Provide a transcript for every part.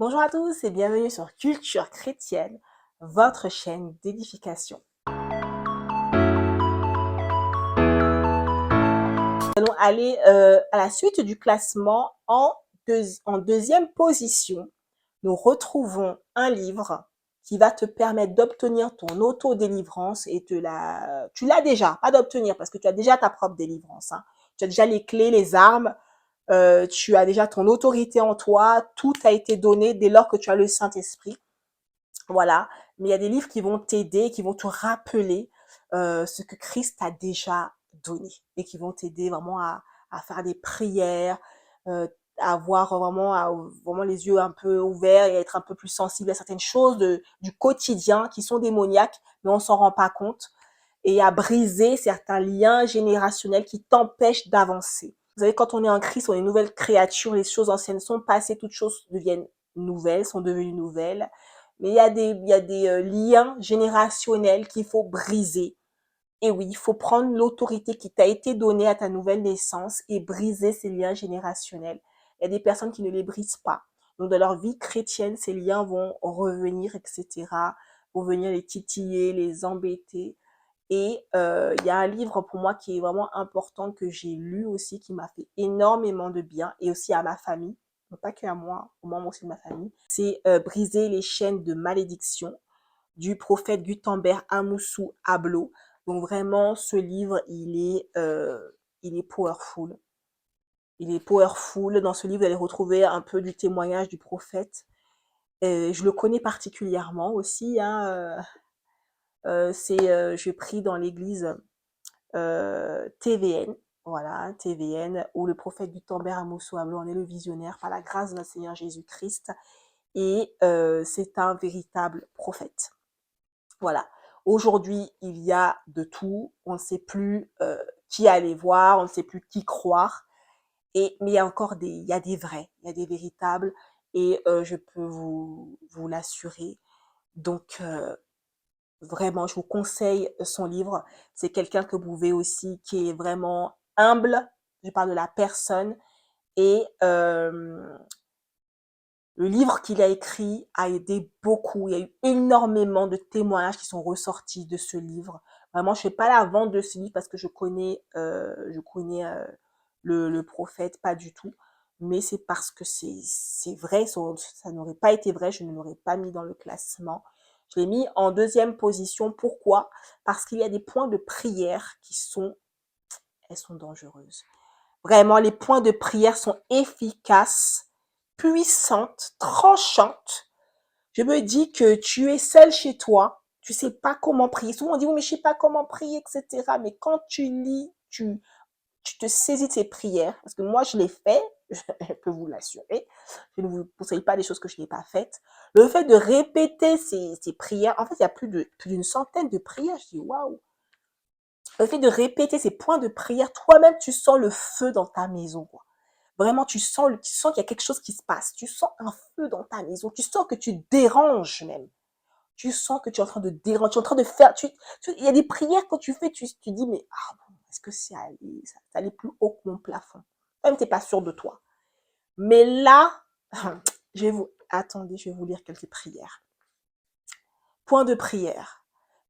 Bonjour à tous et bienvenue sur Culture chrétienne, votre chaîne d'édification. Nous allons aller à la suite du classement en deuxième position. Nous retrouvons un livre qui va te permettre d'obtenir ton auto-délivrance et tu l'as déjà, pas d'obtenir parce que tu as déjà ta propre délivrance. Hein. Tu as déjà les clés, les armes, tu as déjà ton autorité en toi, tout a été donné dès lors que tu as le Saint-Esprit. Voilà, mais il y a des livres qui vont t'aider, qui vont te rappeler ce que Christ t'a déjà donné et qui vont t'aider vraiment à faire des prières, à avoir vraiment les yeux un peu ouverts et à être un peu plus sensible à certaines choses du quotidien qui sont démoniaques, mais on s'en rend pas compte, et à briser certains liens générationnels qui t'empêchent d'avancer. Vous savez, quand on est en Christ, on est une nouvelle créature, les choses anciennes sont passées, toutes choses deviennent nouvelles, sont devenues nouvelles. Mais il y a des liens générationnels qu'il faut briser. Et oui, il faut prendre l'autorité qui t'a été donnée à ta nouvelle naissance et briser ces liens générationnels. Il y a des personnes qui ne les brisent pas. Donc, dans leur vie chrétienne, ces liens vont revenir, etc., vont venir les titiller, les embêter. Et il y a un livre pour moi qui est vraiment important que j'ai lu aussi, qui m'a fait énormément de bien, et aussi à ma famille, pas que à moi, au moins aussi de ma famille. C'est Briser les chaînes de malédiction du prophète Gutenberg Amoussou Ablo. Donc vraiment, ce livre, il est powerful. Il est powerful. Dans ce livre, vous allez retrouver un peu du témoignage du prophète. Je le connais particulièrement aussi. Hein, je prie dans l'église TVN, voilà, TVN, où le prophète Gutenberg Amoussou Ablo en est le visionnaire par la grâce de notre Seigneur Jésus-Christ. Et c'est un véritable prophète. Voilà. Aujourd'hui, il y a de tout. On ne sait plus qui aller voir, on ne sait plus qui croire. Mais il y a encore il y a des vrais, il y a des véritables. Et je peux vous l'assurer. Donc, vraiment, je vous conseille son livre. C'est quelqu'un que vous pouvez aussi, qui est vraiment humble. Je parle de la personne. Et le livre qu'il a écrit a aidé beaucoup. Il y a eu énormément de témoignages qui sont ressortis de ce livre. Vraiment, je fais pas la vente de ce livre parce que je connais le prophète, pas du tout. Mais c'est parce que c'est vrai, ça n'aurait pas été vrai, je ne l'aurais pas mis dans le classement. Je l'ai mis en deuxième position. Pourquoi? Parce qu'il y a des points de prière elles sont dangereuses. Vraiment, les points de prière sont efficaces, puissantes, tranchantes. Je me dis que tu es seul chez toi, tu sais pas comment prier. Souvent on dit, oui, mais je sais pas comment prier, etc. Mais quand tu lis, tu te saisis de ces prières. Parce que moi, je l'ai fait, je peux vous l'assurer. Je ne vous conseille pas des choses que je n'ai pas faites. Le fait de répéter ces prières, en fait, il y a plus d'une centaine de prières. Je dis, waouh! Le fait de répéter ces points de prière, toi-même, tu sens le feu dans ta maison, quoi. Vraiment, tu sens qu'il y a quelque chose qui se passe. Tu sens un feu dans ta maison. Tu sens que tu déranges même. Tu sens que tu es en train de déranger. Tu es en train de faire. Il y a des prières que tu fais, tu dis, mais bon, est-ce que c'est allé plus haut que mon plafond? Même, tu n'es pas sûr de toi. Mais là, attendez, je vais vous lire quelques prières. Point de prière.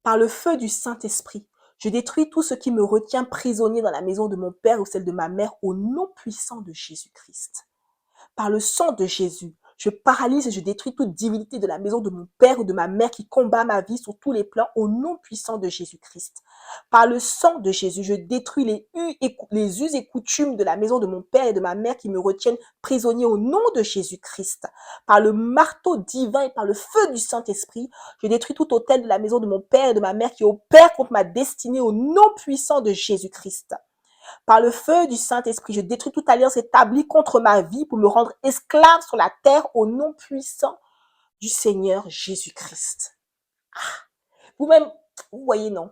Par le feu du Saint-Esprit, je détruis tout ce qui me retient prisonnier dans la maison de mon père ou celle de ma mère au nom puissant de Jésus-Christ. Par le sang de Jésus, je paralyse et je détruis toute divinité de la maison de mon père ou de ma mère qui combat ma vie sur tous les plans au nom puissant de Jésus-Christ. Par le sang de Jésus, je détruis les us et coutumes de la maison de mon père et de ma mère qui me retiennent prisonnier au nom de Jésus-Christ. Par le marteau divin et par le feu du Saint-Esprit, je détruis tout autel de la maison de mon père et de ma mère qui opère contre ma destinée au nom puissant de Jésus-Christ. Par le feu du Saint-Esprit, je détruis toute alliance établie contre ma vie pour me rendre esclave sur la terre au nom puissant du Seigneur Jésus-Christ. Vous-même, vous voyez, non?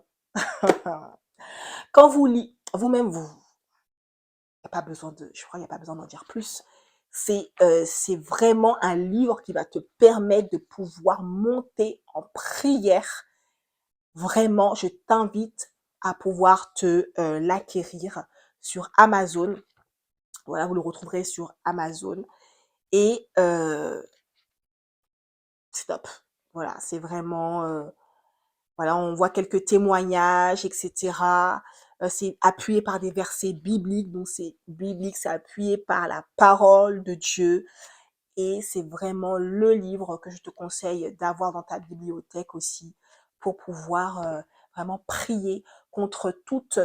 Quand vous lisez, vous-même, il n'y a pas besoin je crois qu'il n'y a pas besoin d'en dire plus. C'est vraiment un livre qui va te permettre de pouvoir monter en prière. Vraiment, je t'invite à pouvoir l'acquérir sur Amazon. Voilà, vous le retrouverez sur Amazon. Et stop. Voilà, c'est vraiment, voilà, on voit quelques témoignages, etc. C'est appuyé par des versets bibliques, donc c'est biblique, c'est appuyé par la parole de Dieu. Et c'est vraiment le livre que je te conseille d'avoir dans ta bibliothèque aussi pour pouvoir vraiment prier contre toutes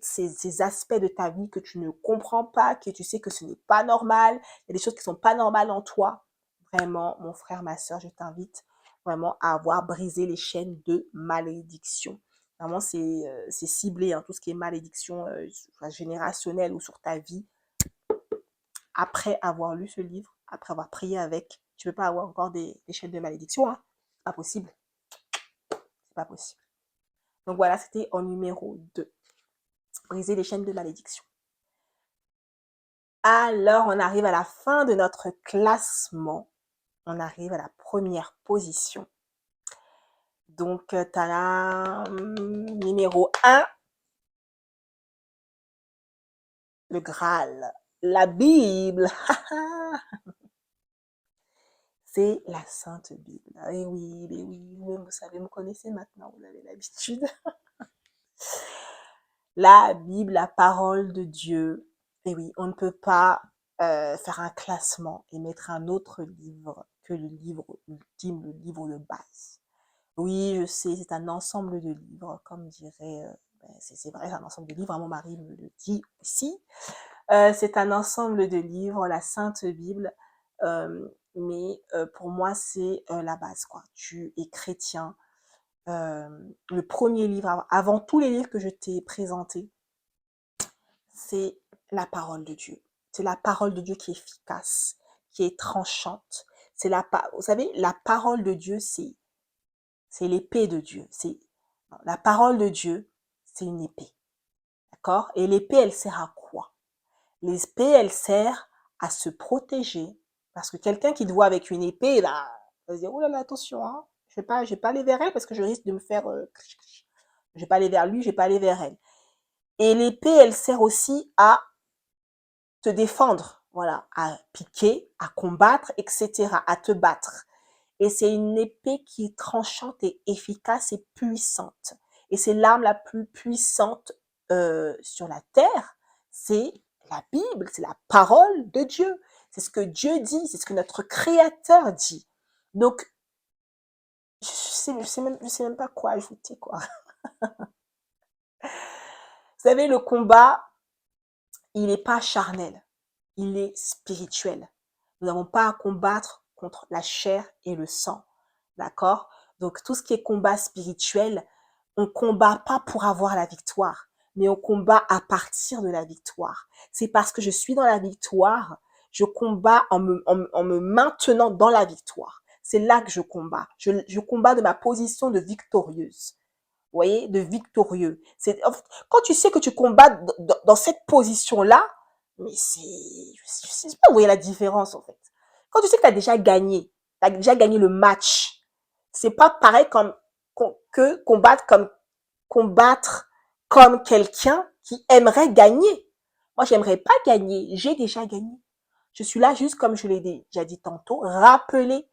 ces aspects de ta vie que tu ne comprends pas, que tu sais que ce n'est pas normal. Il y a des choses qui sont pas normales en toi. Vraiment, mon frère, ma soeur, je t'invite vraiment à avoir brisé les chaînes de malédiction. Vraiment, c'est ciblé, hein, tout ce qui est malédiction générationnelle ou sur ta vie après avoir lu ce livre, après avoir prié avec, tu ne peux pas avoir encore des chaînes de malédiction. Hein. C'est pas possible. C'est pas possible. Donc voilà, c'était en numéro 2. Briser les chaînes de malédiction. Alors, on arrive à la fin de notre classement. On arrive à la première position. Donc, tu as la numéro 1, le Graal, la Bible. C'est la Sainte Bible. Et oui, vous savez, vous connaissez maintenant, vous avez l'habitude. La Bible, la parole de Dieu. Et oui, on ne peut pas faire un classement et mettre un autre livre que le livre ultime, le livre de base. Oui, je sais, c'est un ensemble de livres, comme dirait, c'est vrai, c'est un ensemble de livres, hein, mon mari me le dit aussi. C'est un ensemble de livres, la Sainte Bible, mais pour moi, c'est la base, quoi. Tu es chrétien. Le premier livre, avant tous les livres que je t'ai présentés, c'est la parole de Dieu. C'est la parole de Dieu qui est efficace, qui est tranchante. Vous savez, la parole de Dieu, c'est l'épée de Dieu. La parole de Dieu, c'est une épée. D'accord? Et l'épée, elle sert à quoi? L'épée, elle sert à se protéger. Parce que quelqu'un qui te voit avec une épée, là, va se dire, oh là là, attention, hein, je vais pas aller vers elle parce que je risque de me faire... je vais pas aller vers lui, je vais pas aller vers elle. Et l'épée, elle sert aussi à te défendre, voilà, à piquer, à combattre, etc., à te battre. Et c'est une épée qui est tranchante et efficace et puissante. Et c'est l'arme la plus puissante sur la terre, c'est la Bible, c'est la parole de Dieu. C'est ce que Dieu dit, c'est ce que notre Créateur dit. Donc, je sais même pas quoi ajouter, quoi. Vous savez, le combat, il n'est pas charnel, il est spirituel. Nous n'avons pas à combattre contre la chair et le sang. D'accord? Donc, tout ce qui est combat spirituel, on combat pas pour avoir la victoire, mais on combat à partir de la victoire. C'est parce que je suis dans la victoire, je combats en me maintenant dans la victoire. C'est là que je combats. Je combats de ma position de victorieuse. Vous voyez, de victorieux. En fait, quand tu sais que tu combats dans cette position-là, mais je sais pas, vous voyez la différence en fait. Quand tu sais que tu as déjà gagné le match, c'est pas pareil que combattre comme quelqu'un qui aimerait gagner. Moi, j'aimerais pas gagner, j'ai déjà gagné. Je suis là juste, comme je l'ai déjà dit tantôt, rappeler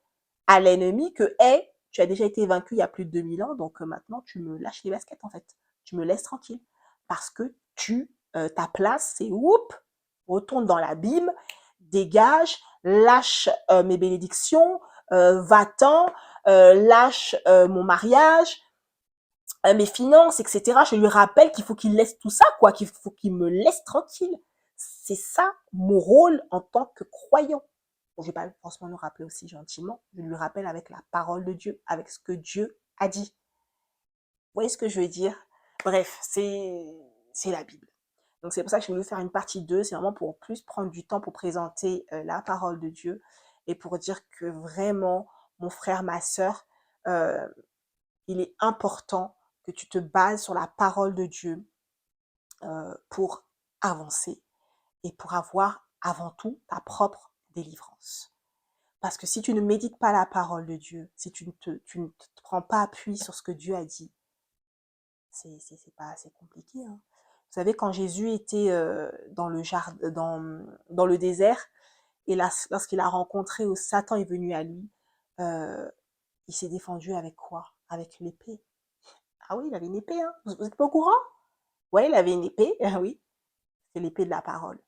à l'ennemi que, hey, tu as déjà été vaincu il y a plus de 2000 ans, donc maintenant, tu me lâches les baskets, en fait. Tu me laisses tranquille. Parce que ta place, c'est, oups, retourne dans l'abîme, dégage, lâche mes bénédictions, va-t'en, lâche mon mariage, mes finances, etc. Je lui rappelle qu'il faut qu'il laisse tout ça, quoi, qu'il faut qu'il me laisse tranquille. C'est ça mon rôle en tant que croyant. Bon, je vais pas forcément le rappeler aussi gentiment, je lui rappelle avec la parole de Dieu, avec ce que Dieu a dit. Vous voyez ce que je veux dire? Bref, c'est la Bible. Donc c'est pour ça que je voulu faire une partie 2, c'est vraiment pour plus prendre du temps pour présenter la parole de Dieu et pour dire que vraiment, mon frère, ma sœur, euh, il est important que tu te bases sur la parole de Dieu pour avancer et pour avoir avant tout ta propre délivrance. Parce que si tu ne médites pas la parole de Dieu, si tu ne te prends pas appui sur ce que Dieu a dit, c'est pas assez compliqué. Hein. Vous savez, quand Jésus était dans le jardin, dans le désert, et là, lorsqu'il a rencontré, où Satan est venu à lui, Il s'est défendu avec quoi? Avec l'épée. Ah oui, il avait une épée, hein. Vous n'êtes pas au courant? Ouais, il avait une épée, oui. C'est l'épée de la parole.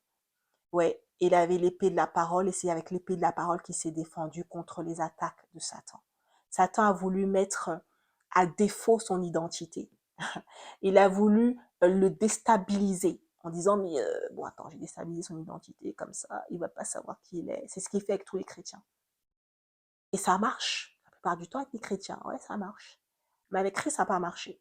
Ouais, il avait l'épée de la parole et c'est avec l'épée de la parole qu'il s'est défendu contre les attaques de Satan. Satan a voulu mettre à défaut son identité. Il a voulu le déstabiliser en disant mais bon attends, j'ai déstabilisé son identité comme ça, il va pas savoir qui il est. C'est ce qu'il fait avec tous les chrétiens. Et ça marche. La plupart du temps avec les chrétiens, ouais, ça marche. Mais avec Christ, ça n'a pas marché.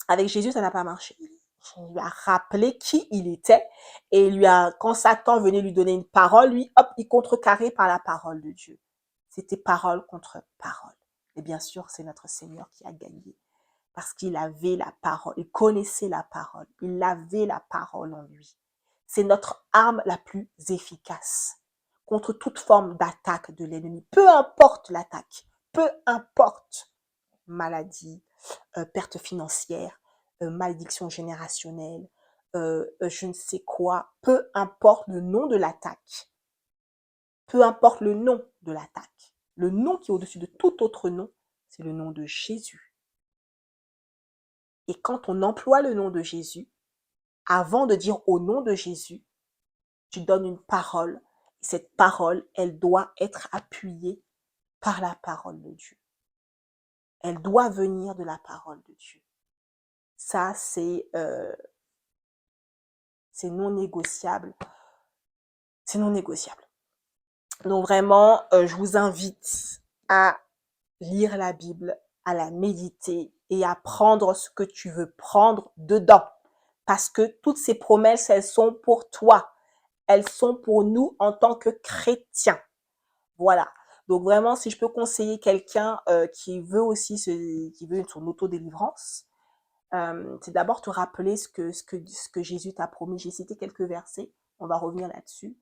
Avec Jésus, ça n'a pas marché. Il lui a rappelé qui il était et il lui a, quand Satan venait lui donner une parole, lui, hop, il contrecarrait par la parole de Dieu. C'était parole contre parole. Et bien sûr, c'est notre Seigneur qui a gagné parce qu'il avait la parole, il connaissait la parole, il avait la parole en lui. C'est notre arme la plus efficace contre toute forme d'attaque de l'ennemi. Peu importe l'attaque, peu importe maladie, perte financière, malédiction générationnelle, je ne sais quoi, peu importe le nom de l'attaque, peu importe le nom de l'attaque, le nom qui est au-dessus de tout autre nom, c'est le nom de Jésus. Et quand on emploie le nom de Jésus, avant de dire au nom de Jésus, tu donnes une parole. Cette parole, elle doit être appuyée par la parole de Dieu. Elle doit venir de la parole de Dieu. Ça, c'est non négociable. C'est non négociable. Donc vraiment, je vous invite à lire la Bible, à la méditer et à prendre ce que tu veux prendre dedans. Parce que toutes ces promesses, elles sont pour toi. Elles sont pour nous en tant que chrétiens. Voilà. Donc vraiment, si je peux conseiller quelqu'un qui veut aussi qui veut son autodélivrance, c'est d'abord te rappeler ce que Jésus t'a promis. J'ai cité quelques versets. On va revenir là-dessus.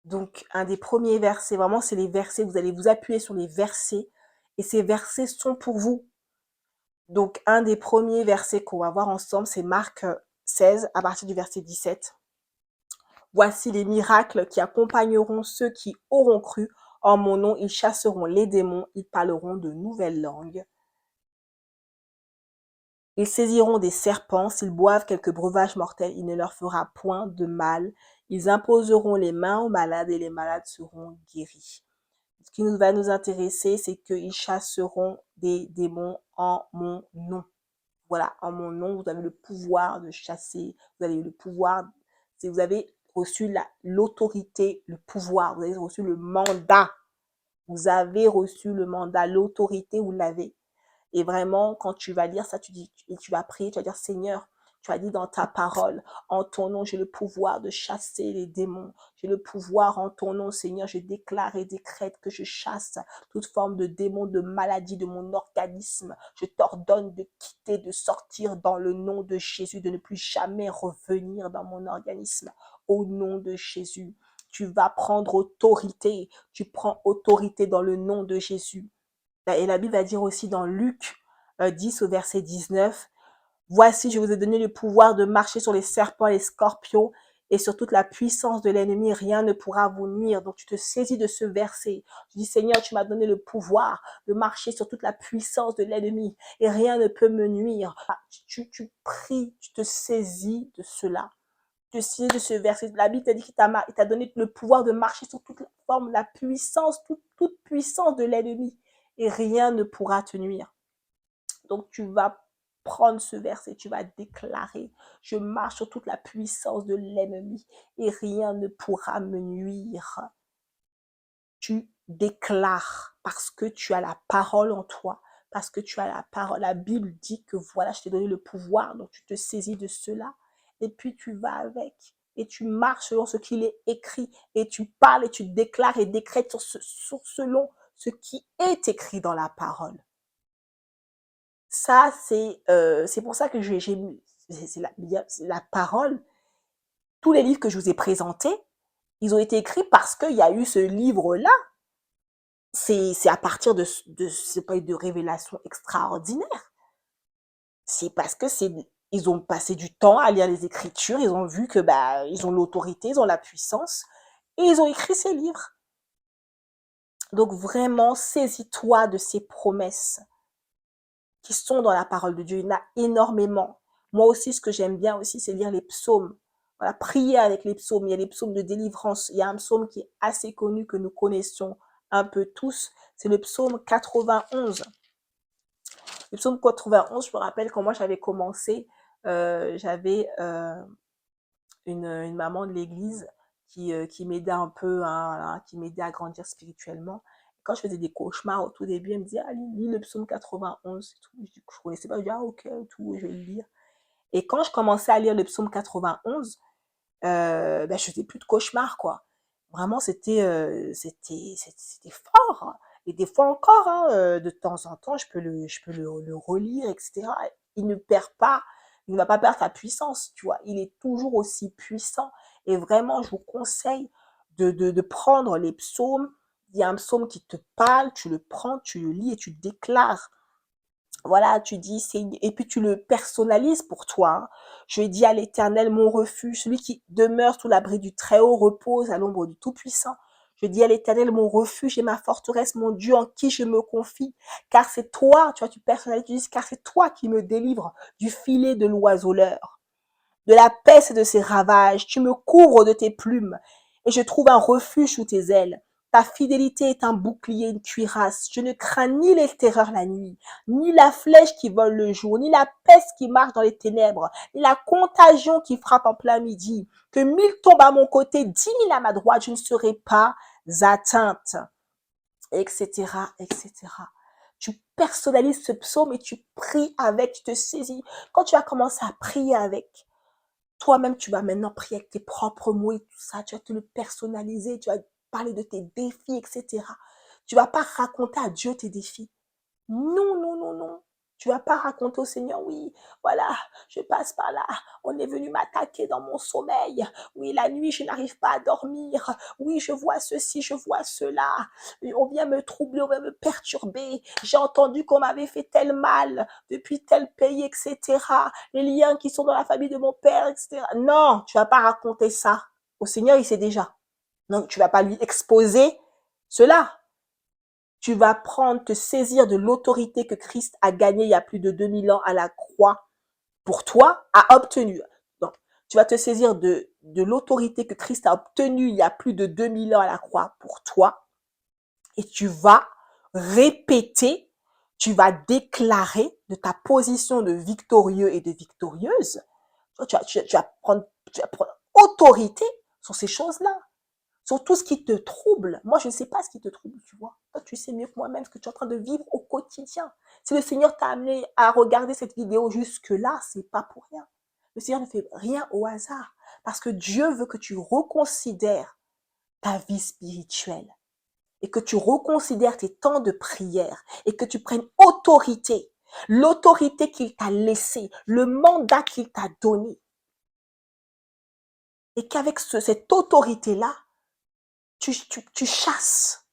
Donc, un des premiers versets, vraiment, c'est les versets, vous allez vous appuyer sur les versets, et ces versets sont pour vous. Donc, un des premiers versets qu'on va voir ensemble, c'est Marc 16, à partir du verset 17. Voici les miracles qui accompagneront ceux qui auront cru. En mon nom, ils chasseront les démons, ils parleront de nouvelles langues. Ils saisiront des serpents, s'ils boivent quelques breuvages mortels, il ne leur fera point de mal. Ils imposeront les mains aux malades et les malades seront guéris. Ce qui va nous intéresser, c'est qu'ils chasseront des démons en mon nom. Voilà, en mon nom, vous avez le pouvoir de chasser, vous avez le pouvoir, vous avez reçu l'autorité, le pouvoir, vous avez reçu le mandat. Vous avez reçu le mandat, l'autorité, vous l'avez. Et vraiment, quand tu vas lire ça, tu vas prier, tu vas dire, Seigneur, tu as dit dans ta parole, en ton nom, j'ai le pouvoir de chasser les démons. J'ai le pouvoir en ton nom, Seigneur. Je déclare et décrète que je chasse toute forme de démon, de maladie de mon organisme. Je t'ordonne de quitter, de sortir dans le nom de Jésus, de ne plus jamais revenir dans mon organisme. Au nom de Jésus, tu vas prendre autorité. Tu prends autorité dans le nom de Jésus. Et la Bible va dire aussi dans Luc 10 au verset 19, « Voici, je vous ai donné le pouvoir de marcher sur les serpents et les scorpions et sur toute la puissance de l'ennemi, rien ne pourra vous nuire. » Donc tu te saisis de ce verset. Tu dis, Seigneur, tu m'as donné le pouvoir de marcher sur toute la puissance de l'ennemi et rien ne peut me nuire. Tu pries, tu te saisis de cela. Tu te saisis de ce verset. La Bible t'a dit qu'il t'a donné le pouvoir de marcher sur toute la forme, la puissance, toute puissance de l'ennemi. Et rien ne pourra te nuire. Donc tu vas prendre ce verset, tu vas déclarer, je marche sur toute la puissance de l'ennemi et rien ne pourra me nuire. Tu déclares parce que tu as la parole en toi, parce que tu as la parole. La Bible dit que voilà, je t'ai donné le pouvoir, donc tu te saisis de cela et puis tu vas avec. Et tu marches selon ce qu'il est écrit et tu parles et tu déclares et décrètes selon ce qui est écrit dans la parole. Ça, c'est pour ça que j'ai mis, c'est la parole. Tous les livres que je vous ai présentés, ils ont été écrits parce qu'il y a eu ce livre-là. C'est à partir c'est pas de révélations extraordinaires. C'est parce que ils ont passé du temps à lire les Écritures, ils ont vu que ils ont l'autorité, ils ont la puissance, et ils ont écrit ces livres. Donc vraiment, saisis-toi de ces promesses qui sont dans la parole de Dieu. Il y en a énormément. Moi aussi, ce que j'aime bien aussi, c'est lire les psaumes. Voilà, prier avec les psaumes. Il y a les psaumes de délivrance. Il y a un psaume qui est assez connu, que nous connaissons un peu tous. C'est le psaume 91. Le psaume 91, je me rappelle quand moi j'avais commencé, j'avais une maman de l'église qui m'aidait un peu, hein, qui m'aidait à grandir spirituellement. Quand je faisais des cauchemars au tout début, elle me disait, ah, lis le psaume 91 et tout. Je ne connaissais pas, je dis, ah, ok, tout, je vais le lire. Et quand je commençais à lire le psaume 91, ben, je faisais plus de cauchemars, quoi. Vraiment, c'était fort. Et des fois encore, hein, de temps en temps, je peux le relire, etc. Il ne perd pas, il ne va pas perdre sa puissance, tu vois. Il est toujours aussi puissant. Et vraiment, je vous conseille de prendre les psaumes. Il y a un psaume qui te parle, tu le prends, tu le lis et tu déclares. Voilà, tu dis, et puis tu le personnalises pour toi, hein. Je dis à l'Éternel, mon refuge, celui qui demeure sous l'abri du Très-Haut repose à l'ombre du Tout-Puissant. Je dis à l'Éternel, mon refuge et ma forteresse, mon Dieu en qui je me confie. Car c'est toi, tu vois, tu personnalises, tu dis, car c'est toi qui me délivres du filet de l'oiseleur, de la peste et de ses ravages. Tu me couvres de tes plumes et je trouve un refuge sous tes ailes. Ta fidélité est un bouclier, une cuirasse. Je ne crains ni les terreurs la nuit, ni la flèche qui vole le jour, ni la peste qui marche dans les ténèbres, ni la contagion qui frappe en plein midi. Que 1000 tombent à mon côté, 10 000 à ma droite, je ne serai pas atteinte, etc., etc. Tu personnalises ce psaume et tu pries avec, tu te saisis. Quand tu as commencé à prier avec, toi-même, tu vas maintenant prier avec tes propres mots et tout ça. Tu vas te le personnaliser. Tu vas parler de tes défis, etc. Tu vas pas raconter à Dieu tes défis. Non, non, non, non. Tu vas pas raconter au Seigneur, oui, voilà, je passe par là, on est venu m'attaquer dans mon sommeil, oui, la nuit, je n'arrive pas à dormir, oui, je vois ceci, je vois cela, on vient me troubler, on vient me perturber, j'ai entendu qu'on m'avait fait tel mal depuis tel pays, etc., les liens qui sont dans la famille de mon père, etc. Non, tu vas pas raconter ça. Au Seigneur, il sait déjà. Donc, tu vas pas lui exposer cela. Tu vas prendre, te saisir de l'autorité que Christ a gagnée il y a plus de 2000 ans à la croix pour toi, a obtenu. Donc, tu vas te saisir de l'autorité que Christ a obtenue il y a plus de 2000 ans à la croix pour toi et tu vas répéter, tu vas déclarer de ta position de victorieux et de victorieuse. Tu vas prendre autorité sur ces choses-là, sur tout ce qui te trouble. Moi, je ne sais pas ce qui te trouble, tu vois. Toi, tu sais mieux que moi-même ce que tu es en train de vivre au quotidien. Si le Seigneur t'a amené à regarder cette vidéo jusque-là, c'est pas pour rien. Le Seigneur ne fait rien au hasard. Parce que Dieu veut que tu reconsidères ta vie spirituelle et que tu reconsidères tes temps de prière et que tu prennes autorité, l'autorité qu'il t'a laissée, le mandat qu'il t'a donné. Et qu'avec cette autorité-là, tu chasses.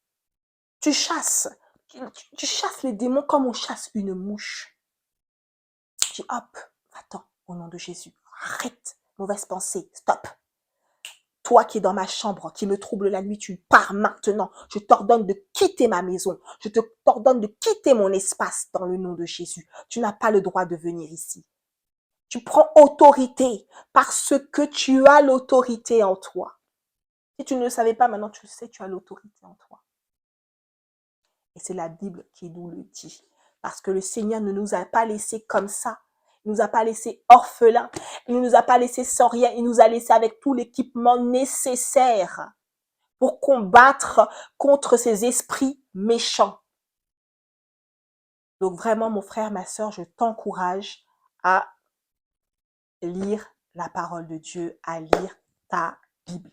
Tu chasses. Tu chasses les démons comme on chasse une mouche. Tu dis, hop, va-t'en, au nom de Jésus. Arrête, mauvaise pensée, stop. Toi qui es dans ma chambre, qui me trouble la nuit, tu pars maintenant. Je t'ordonne de quitter ma maison. Je t'ordonne de quitter mon espace dans le nom de Jésus. Tu n'as pas le droit de venir ici. Tu prends autorité parce que tu as l'autorité en toi. Si tu ne le savais pas, maintenant tu le sais, tu as l'autorité en toi. Et c'est la Bible qui nous le dit. Parce que le Seigneur ne nous a pas laissés comme ça. Il ne nous a pas laissés orphelins. Il ne nous a pas laissés sans rien. Il nous a laissés avec tout l'équipement nécessaire pour combattre contre ces esprits méchants. Donc vraiment, mon frère, ma sœur, je t'encourage à lire la parole de Dieu, à lire ta Bible.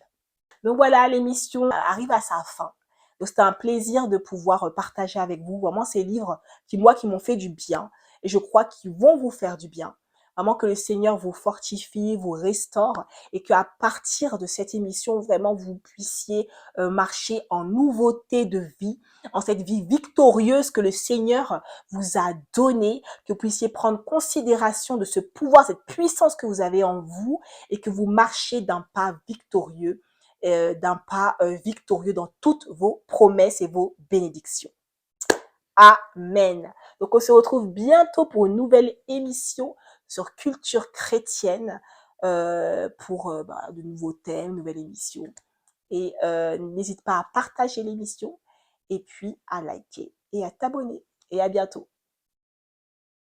Donc voilà, l'émission arrive à sa fin. Donc c'était un plaisir de pouvoir partager avec vous vraiment ces livres qui m'ont fait du bien et je crois qu'ils vont vous faire du bien. Vraiment que le Seigneur vous fortifie, vous restaure et qu'à partir de cette émission, vraiment vous puissiez marcher en nouveauté de vie, en cette vie victorieuse que le Seigneur vous a donnée, que vous puissiez prendre considération de ce pouvoir, cette puissance que vous avez en vous et que vous marchiez d'un pas victorieux. d'un pas victorieux dans toutes vos promesses et vos bénédictions. Amen. Donc on se retrouve bientôt pour une nouvelle émission sur culture chrétienne pour de nouveaux thèmes, nouvelle émission. Et n'hésite pas à partager l'émission et puis à liker et à t'abonner. Et à bientôt.